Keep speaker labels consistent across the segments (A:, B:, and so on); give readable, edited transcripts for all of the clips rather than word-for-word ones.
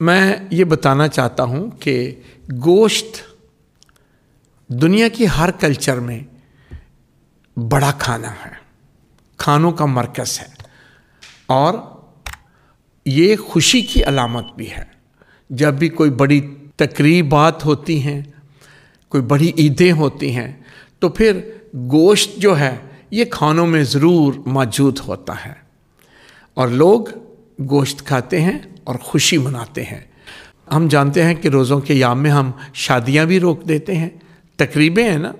A: میں یہ بتانا چاہتا ہوں کہ گوشت دنیا کی ہر کلچر میں بڑا کھانا ہے، کھانوں کا مرکز ہے، اور یہ خوشی کی علامت بھی ہے۔ جب بھی کوئی بڑی تقریبات ہوتی ہیں، کوئی بڑی عیدیں ہوتی ہیں، تو پھر گوشت جو ہے یہ کھانوں میں ضرور موجود ہوتا ہے، اور لوگ گوشت کھاتے ہیں اور خوشی مناتے ہیں۔ ہم جانتے ہیں کہ روزوں کے ایام میں ہم شادیاں بھی روک دیتے ہیں، تقریبیں ہیں نا،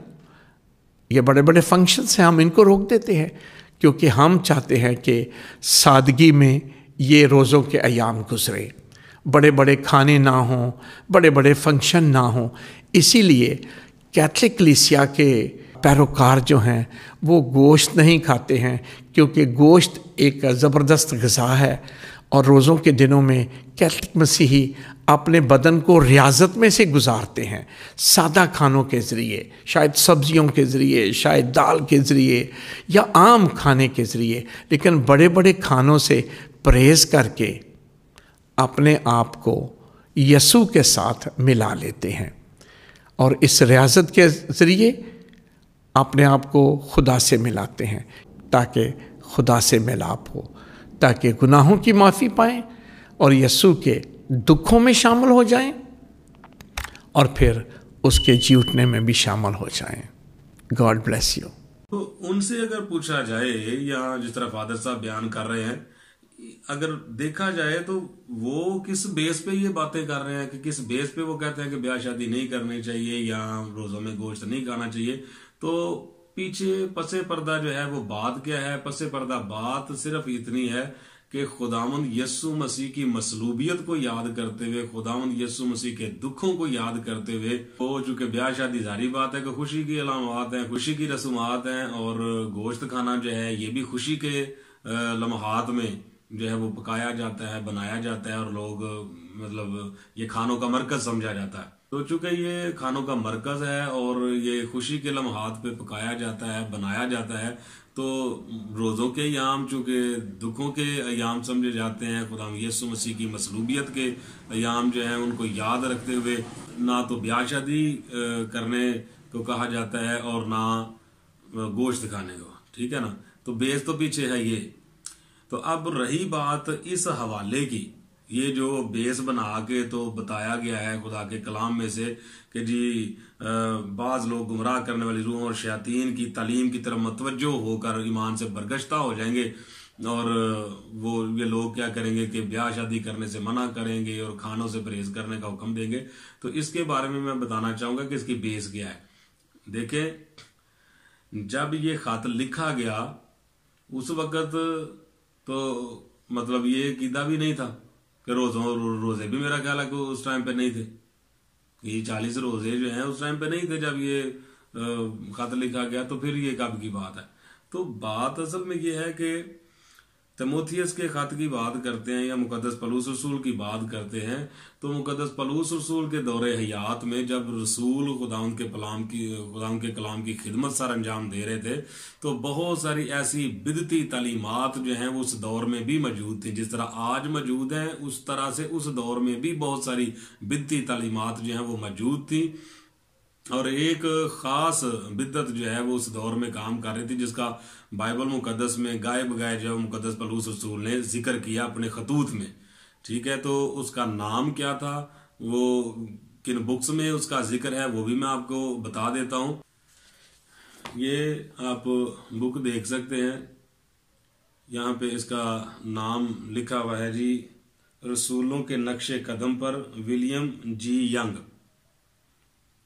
A: یہ بڑے بڑے فنکشنز ہیں، ہم ان کو روک دیتے ہیں کیونکہ ہم چاہتے ہیں کہ سادگی میں یہ روزوں کے ایام گزرے، بڑے بڑے کھانے نہ ہوں، بڑے بڑے فنکشن نہ ہوں۔ اسی لیے کیتھولک کلیسیا کے پیروکار جو ہیں وہ گوشت نہیں کھاتے ہیں، کیونکہ گوشت ایک زبردست غذا ہے، اور روزوں کے دنوں میں کیتھولک مسیحی اپنے بدن کو ریاضت میں سے گزارتے ہیں، سادہ کھانوں کے ذریعے، شاید سبزیوں کے ذریعے، شاید دال کے ذریعے، یا عام کھانے کے ذریعے، لیکن بڑے بڑے کھانوں سے پرہیز کر کے اپنے آپ کو یسوع کے ساتھ ملا لیتے ہیں، اور اس ریاضت کے ذریعے اپنے آپ کو خدا سے ملاتے ہیں، تاکہ خدا سے ملاپ ہو، تاکہ گناہوں کی معافی پائیں اور یسوع کے دکھوں میں شامل ہو جائیں، اور پھر اس کے جی اٹھنے میں بھی شامل ہو جائیں۔ God bless you.
B: تو ان سے اگر پوچھا جائے، یا جس طرح فادر صاحب بیان کر رہے ہیں، اگر دیکھا جائے تو وہ کس بیس پہ یہ باتیں کر رہے ہیں، کہ کس بیس پہ وہ کہتے ہیں کہ بیاہ شادی نہیں کرنی چاہیے یا روزوں میں گوشت نہیں کھانا چاہیے؟ تو پیچھے پس پردہ جو ہے وہ بات کیا ہے؟ پس پردہ بات صرف اتنی ہے کہ خداوند یسوع مسیح کی مصلوبیت کو یاد کرتے ہوئے، خداوند یسوع مسیح کے دکھوں کو یاد کرتے ہوئے، وہ چونکہ بیاہ شادی ظاہری بات ہے کہ خوشی کی علامات ہیں، خوشی کی رسومات ہیں، اور گوشت کھانا جو ہے یہ بھی خوشی کے لمحات میں جو ہے وہ پکایا جاتا ہے، بنایا جاتا ہے، اور لوگ مطلب یہ کھانوں کا مرکز سمجھا جاتا ہے۔ تو چونکہ یہ کھانوں کا مرکز ہے اور یہ خوشی کے لمحات پہ پکایا جاتا ہے، بنایا جاتا ہے، تو روزوں کے ایام چونکہ دکھوں کے ایام سمجھے جاتے ہیں، خدا یسوع مسیح کی مصلوبیت کے ایام جو ہیں ان کو یاد رکھتے ہوئے نہ تو بیاہ شادی کرنے کو کہا جاتا ہے اور نہ گوشت کھانے کو، ٹھیک ہے نا؟ تو بیس تو پیچھے ہے یہ۔ تو اب رہی بات اس حوالے کی، یہ جو بیس بنا کے تو بتایا گیا ہے خدا کے کلام میں سے کہ جی بعض لوگ گمراہ کرنے والی روحوں اور شیاطین کی تعلیم کی طرف متوجہ ہو کر ایمان سے برگشتہ ہو جائیں گے، اور وہ یہ لوگ کیا کریں گے کہ بیاہ شادی کرنے سے منع کریں گے اور کھانوں سے پرہیز کرنے کا حکم دیں گے۔ تو اس کے بارے میں بتانا چاہوں گا کہ اس کی بیس کیا ہے۔ دیکھیں، جب یہ خط لکھا گیا اس وقت تو مطلب یہ عقیدہ بھی نہیں تھا کہ روزے بھی میرا خیال ہے کہ اس ٹائم پہ نہیں تھے، یہ 40 روزے جو ہیں اس ٹائم پہ نہیں تھے جب یہ خط لکھا گیا، تو پھر یہ کب کی بات ہے؟ تو بات اصل میں یہ ہے کہ تیموتھیوس کے خط کی بات کرتے ہیں یا مقدس پولس رسول کی بات کرتے ہیں، تو مقدس پولس رسول کے دور حیات میں جب رسول خداوند کے کلام کی خدمت سر انجام دے رہے تھے، تو بہت ساری ایسی بدعتی تعلیمات جو ہیں وہ اس دور میں بھی موجود تھیں۔ جس طرح آج موجود ہیں اس طرح سے اس دور میں بھی بہت ساری بدعتی تعلیمات جو ہیں وہ موجود تھیں، اور ایک خاص بدعت جو ہے وہ اس دور میں کام کر رہی تھی، جس کا بائبل مقدس میں گائے بگائے جو مقدس پولس رسول نے ذکر کیا اپنے خطوط میں، ٹھیک ہے؟ تو اس کا نام کیا تھا، وہ کن بکس میں اس کا ذکر ہے، وہ بھی میں آپ کو بتا دیتا ہوں۔ یہ آپ بک دیکھ سکتے ہیں، یہاں پہ اس کا نام لکھا ہوا ہے جی، رسولوں کے نقش قدم پر، ولیم جی ینگ،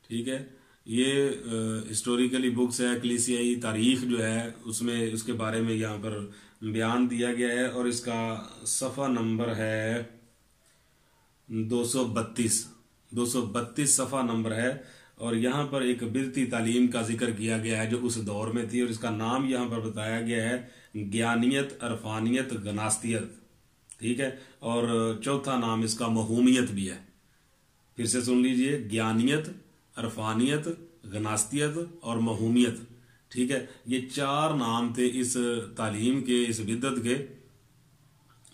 B: ٹھیک ہے؟ یہ ہسٹوریکلی بکس ہے، کلیسیائی تاریخ جو ہے اس میں اس کے بارے میں یہاں پر بیان دیا گیا ہے، اور اس کا صفحہ نمبر ہے 232 صفحہ نمبر ہے، اور یہاں پر ایک بدعتی تعلیم کا ذکر کیا گیا ہے جو اس دور میں تھی، اور اس کا نام یہاں پر بتایا گیا ہے گیانیت، عرفانیت، گناستیت، ٹھیک ہے؟ اور چوتھا نام اس کا مہومیت بھی ہے۔ پھر سے سن لیجئے، گیانیت، عرفانیت، گناستیت اور مہومیت، ٹھیک ہے؟ یہ 4 نام تھے اس تعلیم کے، اس بدعت کے،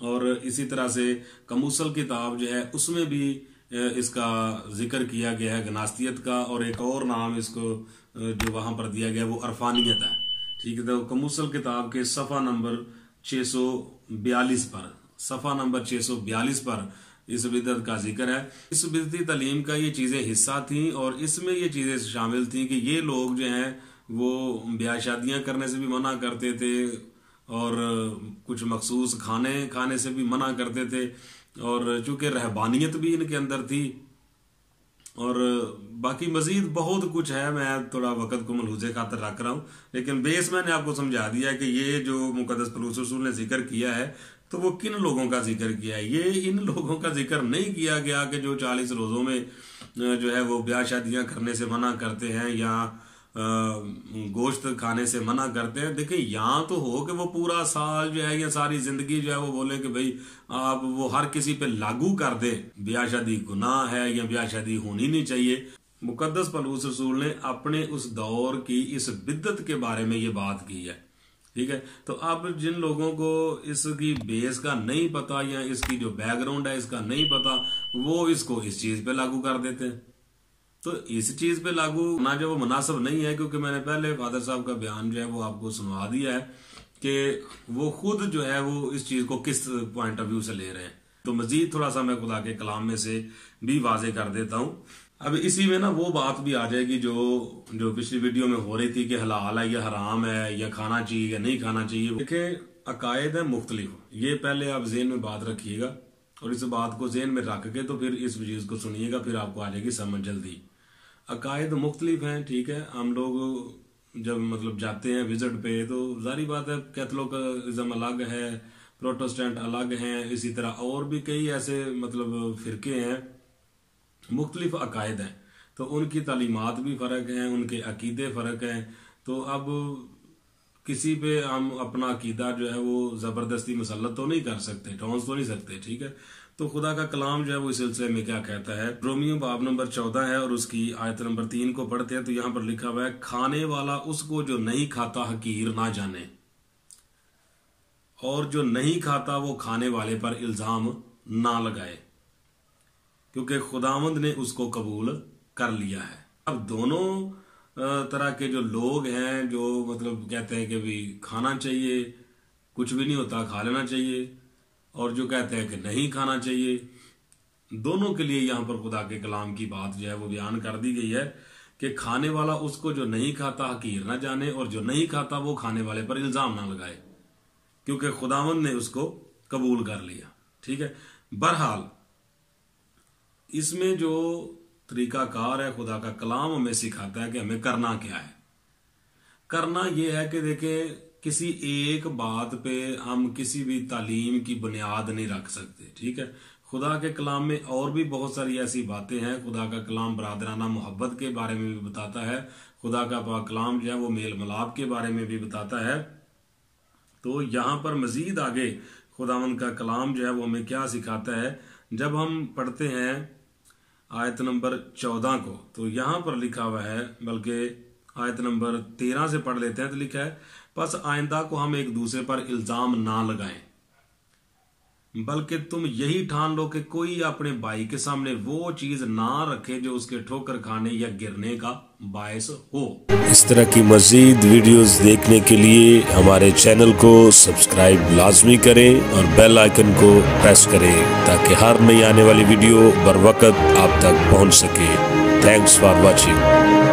B: اور اسی طرح سے کموسل کتاب جو ہے اس میں بھی اس کا ذکر کیا گیا ہے گناستیت کا، اور ایک اور نام اس کو جو وہاں پر دیا گیا وہ عرفانیت ہے، ٹھیک ہے۔ تو کموسل کتاب کے صفحہ نمبر 642 پر، صفحہ نمبر 642 پر اس بدعت کا ذکر ہے۔ اس بدعتی تعلیم کا یہ چیزیں حصہ تھیں، اور اس میں یہ چیزیں شامل تھیں کہ یہ لوگ جو ہیں وہ بیاہ شادیاں کرنے سے بھی منع کرتے تھے، اور کچھ مخصوص کھانے سے بھی منع کرتے تھے، اور چونکہ رہبانیت بھی ان کے اندر تھی، اور باقی مزید بہت کچھ ہے، میں تھوڑا وقت کو ملحوظ خاطر رکھ رہا ہوں، لیکن بیس میں نے آپ کو سمجھا دیا ہے کہ یہ جو مقدس پولس رسول نے ذکر کیا ہے تو وہ کن لوگوں کا ذکر کیا ہے۔ یہ ان لوگوں کا ذکر نہیں کیا گیا کہ جو 40 روزوں میں جو ہے وہ بیاہ شادیاں کرنے سے منع کرتے ہیں یا گوشت کھانے سے منع کرتے ہیں۔ دیکھیں یہاں تو ہو کہ وہ پورا سال جو ہے یا ساری زندگی جو ہے وہ بولیں کہ بھئی آپ وہ ہر کسی پہ لاگو کر دیں، بیاہ شادی گناہ ہے یا بیاہ شادی ہونی نہیں چاہیے۔ مقدس پولس رسول نے اپنے اس دور کی اس بدعت کے بارے میں یہ بات کی ہے، ٹھیک ہے۔ تو اب جن لوگوں کو اس کی بیس کا نہیں پتا یا اس کی جو بیک گراؤنڈ ہے اس کا نہیں پتا، وہ اس کو اس چیز پہ لاگو کر دیتے ہیں۔ تو اس چیز پہ لاگو نہ جو وہ مناسب نہیں ہے، کیونکہ میں نے پہلے فادر صاحب کا بیان جو ہے وہ آپ کو سنوا دیا ہے کہ وہ خود جو ہے وہ اس چیز کو کس پوائنٹ آف ویو سے لے رہے ہیں۔ تو مزید تھوڑا سا میں خدا کے کلام میں سے بھی واضح کر دیتا ہوں۔ اب اسی میں نا وہ بات بھی آ جائے گی جو پچھلی ویڈیو میں ہو رہی تھی کہ حلال ہے یا حرام ہے یا کھانا چاہیے یا نہیں کھانا چاہیے۔ دیکھیں عقائد ہیں مختلف، یہ پہلے آپ ذہن میں بات رکھیے گا، اور اس بات کو ذہن میں رکھ کے تو پھر اس چیز کو سنیے گا، پھر آپ کو آ جائے گی سمجھ جلدی۔ عقائد مختلف ہیں، ٹھیک ہے۔ ہم لوگ جب مطلب جاتے ہیں وزٹ پہ تو ظاہری بات ہے کیتھولکزم الگ ہے، پروٹسٹنٹ الگ ہیں، اسی طرح اور بھی کئی ایسے مطلب فرقے ہیں، مختلف عقائد ہیں، تو ان کی تعلیمات بھی فرق ہیں، ان کے عقیدے فرق ہیں۔ تو اب کسی پہ ہم اپنا عقیدہ جو ہے وہ زبردستی مسلط تو نہیں کر سکتے، ٹھونس تو نہیں سکتے، ٹھیک ہے۔ تو خدا کا کلام جو ہے وہ اس سلسلے میں کیا کہتا ہے، رومیو باب نمبر 14 ہے اور اس کی آیت نمبر 3 کو پڑھتے ہیں۔ تو یہاں پر لکھا ہوا ہے، کھانے والا اس کو جو نہیں کھاتا حقیر نہ جانے، اور جو نہیں کھاتا وہ کھانے والے پر الزام نہ لگائے، کیونکہ خداوند نے اس کو قبول کر لیا ہے۔ اب دونوں طرح کے جو لوگ ہیں جو مطلب کہتے ہیں کہ بھی کھانا چاہیے، کچھ بھی نہیں ہوتا کھا لینا چاہیے، اور جو کہتے ہیں کہ نہیں کھانا چاہیے، دونوں کے لیے یہاں پر خدا کے کلام کی بات جو ہے وہ بیان کر دی گئی ہے کہ کھانے والا اس کو جو نہیں کھاتا حقیر نہ جانے، اور جو نہیں کھاتا وہ کھانے والے پر الزام نہ لگائے، کیونکہ خداوند نے اس کو قبول کر لیا، ٹھیک ہے۔ بہرحال اس میں جو طریقہ کار ہے خدا کا کلام ہمیں سکھاتا ہے کہ ہمیں کرنا کیا ہے۔ کرنا یہ ہے کہ دیکھیں کسی ایک بات پہ ہم کسی بھی تعلیم کی بنیاد نہیں رکھ سکتے، ٹھیک ہے۔ خدا کے کلام میں اور بھی بہت ساری ایسی باتیں ہیں۔ خدا کا کلام برادرانہ محبت کے بارے میں بھی بتاتا ہے، خدا کا پاک کلام جو ہے وہ میل ملاپ کے بارے میں بھی بتاتا ہے۔ تو یہاں پر مزید آگے خداوند کا کلام جو ہے وہ ہمیں کیا سکھاتا ہے، جب ہم پڑھتے ہیں آیت نمبر 14 کو، تو یہاں پر لکھا ہوا ہے، بلکہ آیت نمبر 13 سے پڑھ لیتے ہیں، تو لکھا ہے، پس آئندہ کو ہم ایک دوسرے پر الزام نہ لگائیں، بلکہ تم یہی ٹھان لو کہ کوئی اپنے بھائی کے سامنے وہ چیز نہ رکھے جو اس کے ٹھوکر کھانے یا گرنے کا باعث ہو۔
C: اس طرح کی مزید ویڈیوز دیکھنے کے لیے ہمارے چینل کو سبسکرائب لازمی کریں اور بیل آئیکن کو پریس کریں تاکہ ہر نئی آنے والی ویڈیو بر وقت آپ تک پہنچ سکے۔ Thanks for watching.